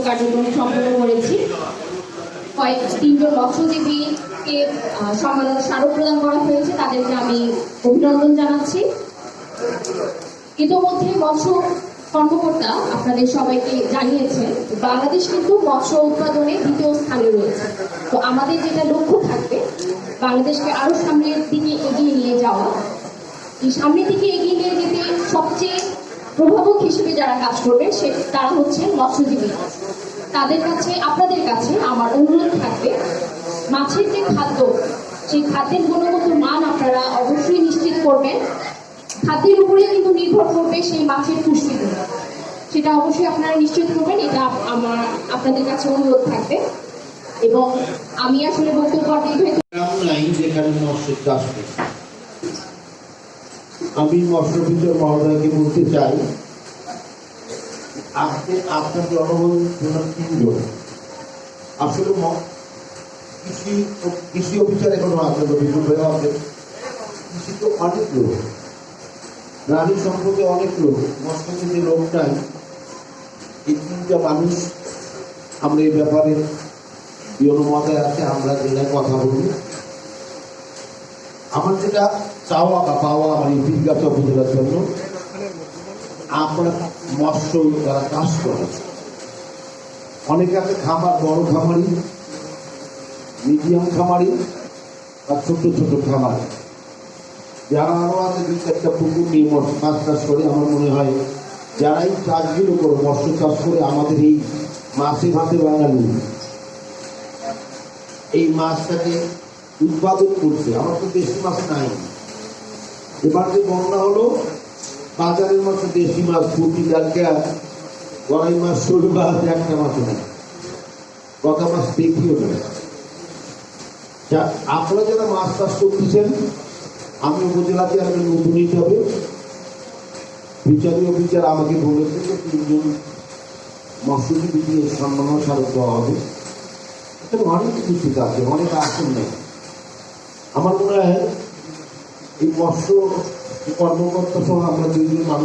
কার্যক্রম সম্পন্ন করেছি। তিনজন মৎস্যজীবীকে সম্মাননা স্মারক প্রদান করা হয়েছে, তাদেরকে আমি অভিনন্দন জানাচ্ছি। ইতোমধ্যে মৎস্য কর্মকর্তা আপনাদের সবাইকে জানিয়েছেন বাংলাদেশ কিন্তু মৎস্য উৎপাদনে দ্বিতীয় স্থানে রয়েছে। তো আমাদের যেটা লক্ষ্য থাকবে বাংলাদেশকে আরো সামনের দিকে এগিয়ে নিয়ে যাওয়া। এই সামনের দিকে এগিয়ে নিয়ে যেতে সবচেয়ে প্রভাবক হিসেবে যারা কাজ করবে তারা হচ্ছেন মৎস্যজীবী। তাদের কাছে আপনাদের কাছে আমার অনুরোধ থাকবে মাছের যে খাদ্য, সেই খাদ্যের গুণগত মান আপনারা অবশ্যই নিশ্চিত করবেন। খাদ্যের উপরে কিন্তু নির্ভর করবে সেই মাছের পুষ্টিগুণ, সেটা অবশ্যই আপনারা নিশ্চিত করবেন। এটা আমার আপনাদের কাছে অনুরোধ থাকবে। এবং আমি আসলে বক্তব্য যেখানে মৎস্য চাষ করে আমি মৎস্যবিদ মহোদয়কে বলতে চাই, আপনার জনগণ তিনজন আসলে কৃষি অফিসার এখনো আপনাদের বিপুল হয়ে হবে। কৃষি তো অনেক লোক, প্রাণী সম্পর্কে অনেক লোক, মৎস্যের যে লোকটাই এই তিনটা মানুষ আমরা এই ব্যাপারে অনুমতায় আছে, আমরা জেলায় কথা বলি। আমার যেটা চাওয়া বা পাওয়া আমার এই বীরগাছা উপজেলার জন্য, আমরা মৎস্য যারা চাষ করে অনেকে আছে খামার, বড় খামারি, মিডিয়াম খামারি আর ছোট ছোট খামারি, যারা আরো আছে দুই চারটা পুকুর নিয়ে মাছ চাষ করে। আমার মনে হয় যারা এই চাষগুলো করে মৎস্য চাষ করে আমাদের এই মাছে ভাতে বাঙালি এই মাছটাকে উৎপাদন করছে। আমার তো দেশি মাছ নাই। এবার যে বন্যা হলো, বাজারের মতো দেশি মাছ পুঁটি, ডালকা, গড়াই মাছ, শোল মাছ একটা মাছ নেই, কথা মাছ দেখিও নেই। আপনারা যারা মাছ চাষ করতেছেন, আমি উপজেলাতে আমি নতুন হিসাবে বিচারী অফিসার আমাকে বলেছে যে তিনজন মৎস্যজীবী দিয়ে সম্মাননা স্মারক দেওয়া হবে। অনেক কিছু আছে, অনেক আসন নেই। আমার মনে হয় এই মৎস্য কর্মকর্তা সহ আমরা দুইজন মানুষ